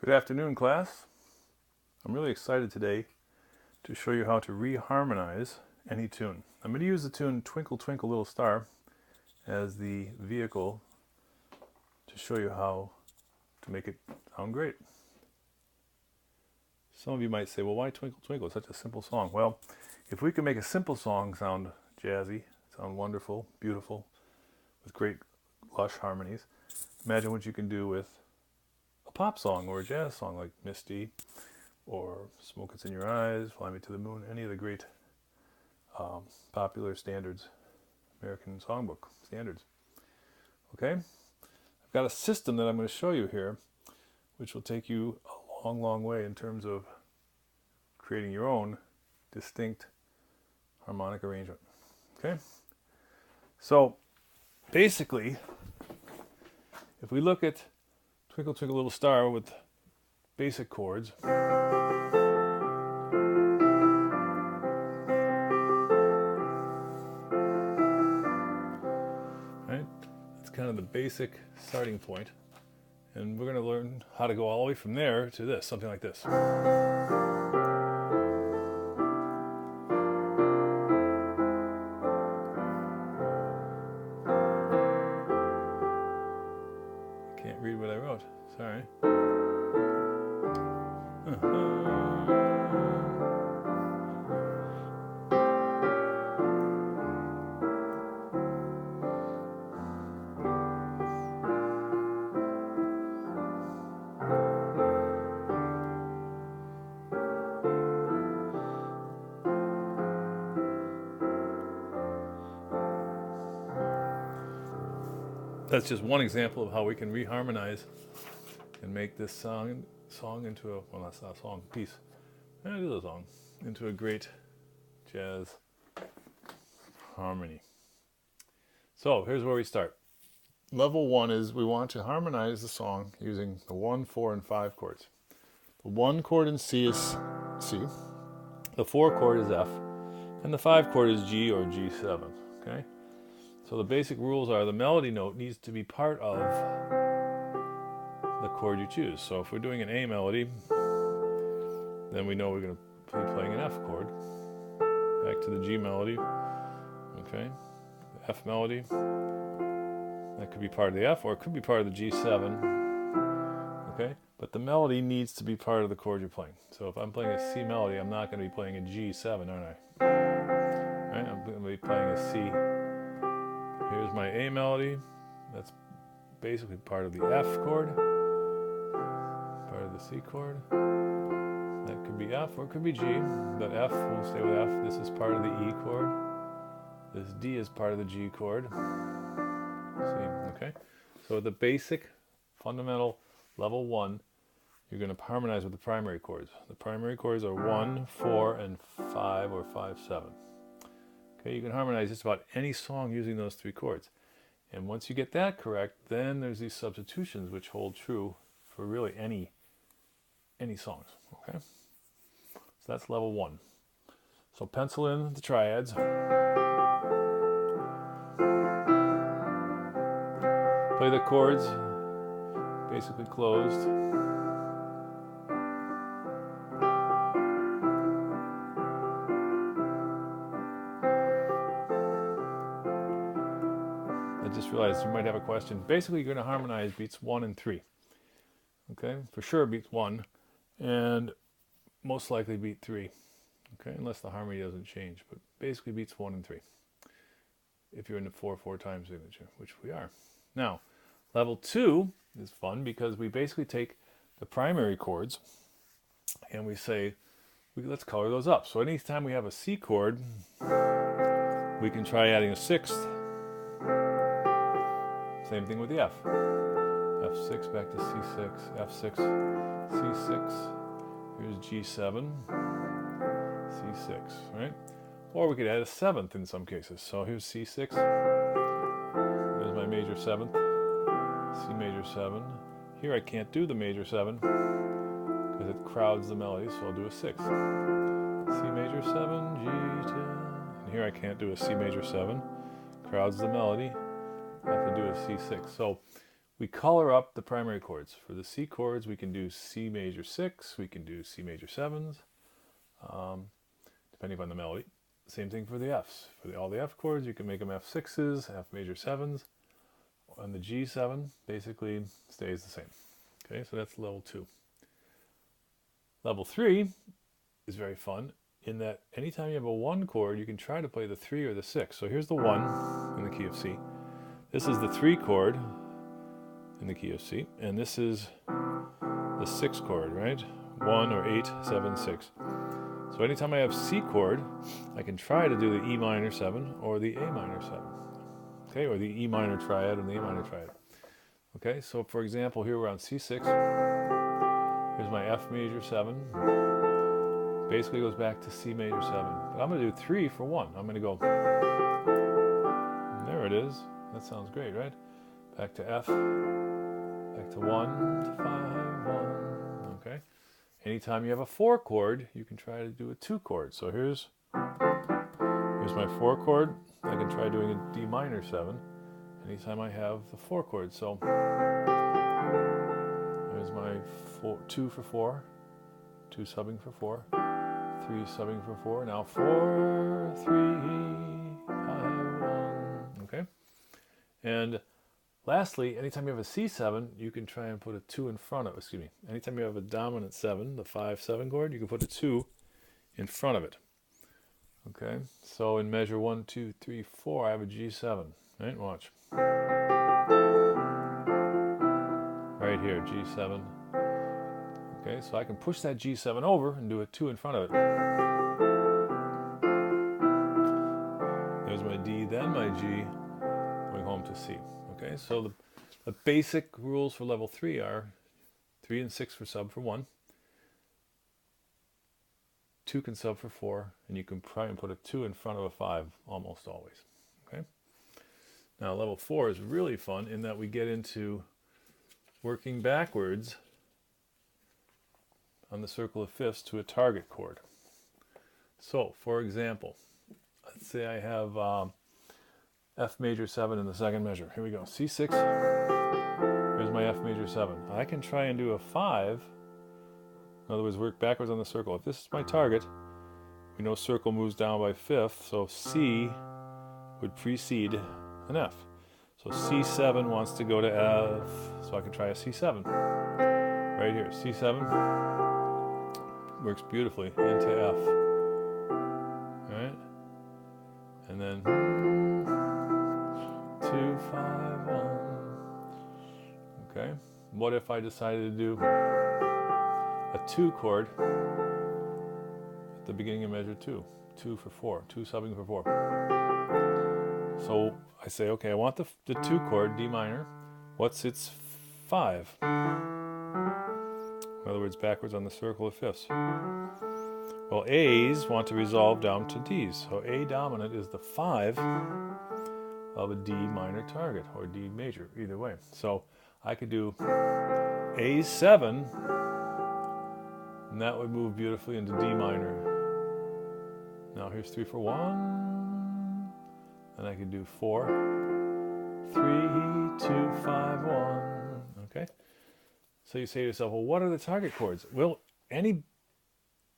Good afternoon, class. I'm really excited today to show you how to reharmonize any tune. I'm going to use the tune Twinkle Twinkle Little Star as the vehicle to show you how to make it sound great. Some of you might say, well, why Twinkle Twinkle? It's such a simple song. Well, if we can make a simple song sound jazzy, sound wonderful, beautiful, with great lush harmonies, imagine what you can do with a pop song or a jazz song like Misty or Smoke It's in Your Eyes, Fly Me to the Moon, any of the great popular standards, American songbook standards. Okay? I've got a system that I'm going to show you here which will take you a long, long way in terms of creating your own distinct harmonic arrangement. Okay? So, basically, if we look at Twinkle Twinkle Little Star with basic chords, right? That's kind of the basic starting point. And we're going to learn how to go all the way from there to this, something like this. Can't read what I wrote, sorry. That's just one example of how we can reharmonize and make this song into a, well, that's not a song, piece. It is a song, into a great jazz harmony. So here's where we start. Level 1 is we want to harmonize the song using the 1, 4, and 5 chords. The 1 chord in C is C, the 4 chord is F, and the 5 chord is G or G7. Okay? So the basic rules are the melody note needs to be part of the chord you choose. So if we're doing an A melody, then we know we're going to be playing an F chord. Back to the G melody. Okay, the F melody. That could be part of the F, or it could be part of the G7. Okay, but the melody needs to be part of the chord you're playing. So if I'm playing a C melody, I'm not going to be playing a G7, aren't I? Right? I'm going to be playing a C. Here's my A melody. That's basically part of the F chord, part of the C chord. That could be F or it could be G. But F, we'll stay with F. This is part of the E chord. This D is part of the G chord. C, okay? So the basic, fundamental, level 1, you're going to harmonize with the primary chords. The primary chords are 1, 4, and 5 or 5, 7. Okay, you can harmonize just about any song using those 3 chords. And once you get that correct, then there's these substitutions which hold true for really any songs. Okay? So that's level 1. So pencil in the triads. Play the chords basically closed. I just realized you might have a question. Basically, you're going to harmonize beats 1 and 3. Okay, for sure beats 1, and most likely beat 3. Okay, unless the harmony doesn't change, but basically beats 1 and 3. If you're in the 4/4 time signature, which we are. Now, level 2 is fun because we basically take the primary chords and we say, let's color those up. So anytime we have a C chord, we can try adding a 6th. Same thing with the F. F6 back to C6, F6, C6, here's G7, C6, right? Or we could add a 7th in some cases. So here's C6, there's my major 7th, C major 7. Here I can't do the major 7 because it crowds the melody, so I'll do a 6th. C major 7, G10, and here I can't do a C major 7, crowds the melody. I have to do a C6. So we color up the primary chords. For the C chords, we can do C major 6, we can do C major 7s, depending upon the melody. Same thing for the Fs. For all the F chords, you can make them F6s, F major 7s, and the G7 basically stays the same. Okay, so that's level 2. Level 3 is very fun in that anytime you have a 1 chord, you can try to play the 3 or the 6. So here's the 1 in the key of C. This is the 3 chord in the key of C, and this is the 6 chord, right? 1 or 8, 7, 6. So anytime I have C chord, I can try to do the E minor 7 or the A minor 7. Okay, or the E minor triad and the A minor triad. Okay, so for example, here we're on C6. Here's my F major 7. Basically goes back to C major 7. But I'm going to do 3 for 1. I'm going to go. There it is. That sounds great, right? Back to F. Back to 1, 5, 1. Okay. Anytime you have a 4 chord, you can try to do a 2 chord. So here's my 4 chord. I can try doing a D minor 7 anytime I have the 4 chord. So there's my 2 for 4, 2 subbing for 4, 3 subbing for 4. Now 4, 3, 5, 1. Okay. And lastly, anytime you have a C7, you can try and put a 2 in front of it. Excuse me. Anytime you have a dominant 7, the 5-7 chord, you can put a 2 in front of it. Okay, so in measure 1, 2, 3, 4, I have a G7. Right, watch. Right here, G7. Okay, so I can push that G7 over and do a 2 in front of it. There's my D, then my G, going home to C. Okay, so the basic rules for level 3 are 3 and 6 for sub for 1. 2 can sub for 4, and you can try and put a 2 in front of a 5 almost always. Okay. Now level 4 is really fun in that we get into working backwards on the circle of fifths to a target chord. So, for example, let's say I have F major 7 in the second measure. Here we go. C6. Here's my F major 7. I can try and do a 5. In other words, work backwards on the circle. If this is my target, we know circle moves down by fifth, so C would precede an F. So C7 wants to go to F, so I can try a C7. Right here, C7 works beautifully into F. Alright? And then 2, 5, 1. Okay? What if I decided to do a 2 chord at the beginning of measure 2? 2 for 4, 2 subbing for 4. So I say, okay, I want the 2 chord, D minor. What's its 5? In other words, backwards on the circle of fifths. Well, A's want to resolve down to D's. So A dominant is the 5 of a D minor target, or D major, either way. So I could do A7, and that would move beautifully into D minor. Now here's 3 for 1. And I could do 4, 3, 2, 5, 1. Okay? So you say to yourself, well, what are the target chords? Well, any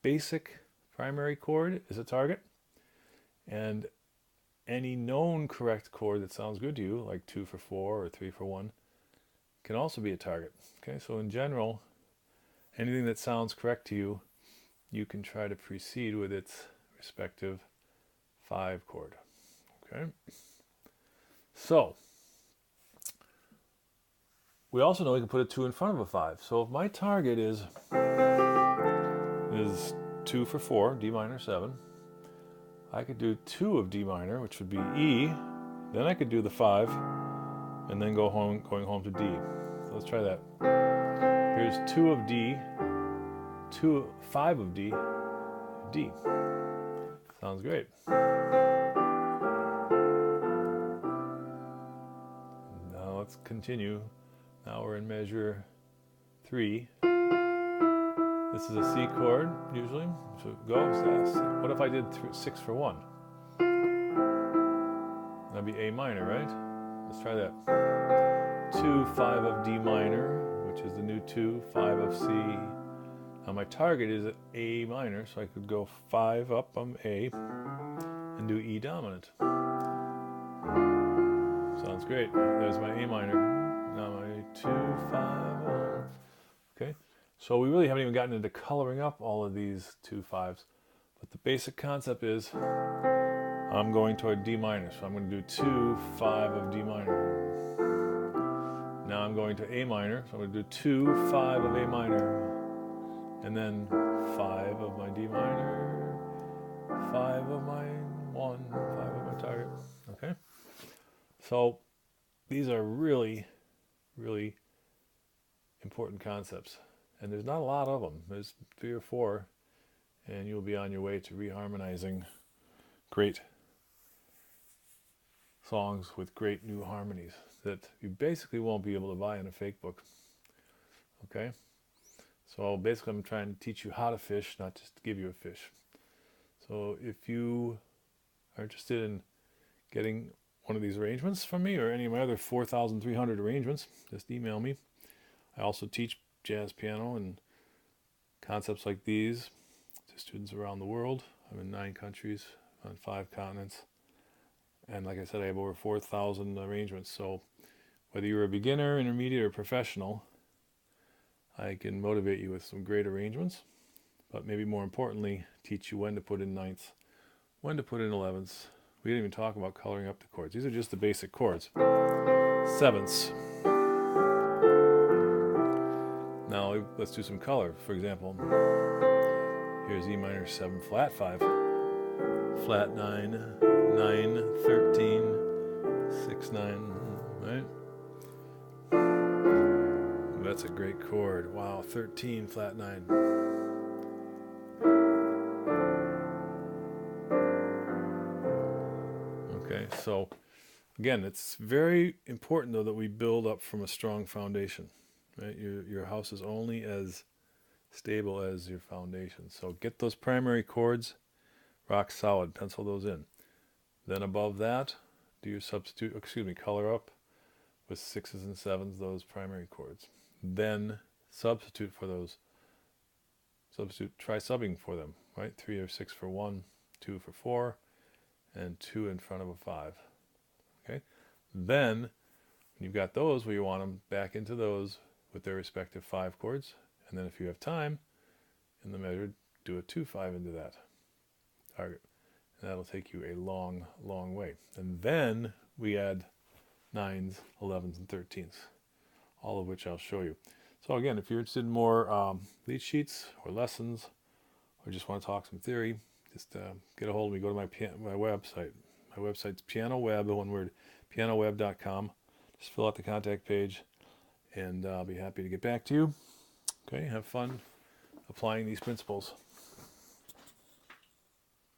basic primary chord is a target. And any known correct chord that sounds good to you, like 2 for 4 or 3 for 1, can also be a target. Okay? So in general, anything that sounds correct to you, you can try to precede with its respective 5 chord. Okay. So we also know we can put a 2 in front of a 5. So if my target is 2 for 4, D minor 7, I could do 2 of D minor, which would be E. Then I could do the 5, and then going home to D. So let's try that. Here's 2 of D, 5 of D, D. Sounds great. Let's continue. Now we're in measure 3. This is a C chord, usually. So it goes. What if I did 6 for 1? That'd be A minor, right? Let's try that. 2, 5 of D minor, which is the new 2, 5 of C. Now my target is at A minor, so I could go 5 up on A and do E dominant. Sounds great. There's my A minor. Now my 2, 5, 1. Okay, so we really haven't even gotten into coloring up all of these 2 5s, but the basic concept is I'm going toward D minor, so I'm going to do 2, 5 of D minor. Now I'm going to A minor, so I'm going to do 2, 5 of A minor, and then 5 of my D minor, 5 of my 1, 5 of my target. Okay, so these are really, really important concepts, and there's not a lot of them. There's 3 or 4, and you'll be on your way to reharmonizing great songs with great new harmonies that you basically won't be able to buy in a fake book. Okay, so basically I'm trying to teach you how to fish, not just to give you a fish. So if you are interested in getting one of these arrangements from me or any of my other 4,300 arrangements, just email me. I also teach jazz piano and concepts like these to students around the world. I'm in 9 countries on 5 continents. And like I said, I have over 4,000 arrangements. So whether you're a beginner, intermediate, or professional, I can motivate you with some great arrangements. But maybe more importantly, teach you when to put in ninths, when to put in 11ths. We didn't even talk about coloring up the chords. These are just the basic chords. 7ths. Now let's do some color. For example, here's E minor 7 flat 5, flat 9, 9, 13, 6, 9, right? That's a great chord. Wow, 13, flat 9. Okay, so again, it's very important though that we build up from a strong foundation. Right? Your house is only as stable as your foundation. So get those primary chords rock solid, pencil those in. Then above that, do your color up with 6s and 7s, those primary chords. Then substitute for those. Try subbing for them, right? 3 or 6 for 1, 2 for 4, and 2 in front of a 5. Okay? Then, when you've got those where you want them, back into those with their respective 5 chords. And then if you have time in the measure, do a 2-5 into that target. And that'll take you a long, long way. And then we add 9s, 11s, and 13s, all of which I'll show you. So again, if you're interested in more lead sheets or lessons, or just want to talk some theory, just get a hold of me. Go to my website. My website's pianoweb, one word, pianoweb.com. Just fill out the contact page, and I'll be happy to get back to you. Okay, have fun applying these principles.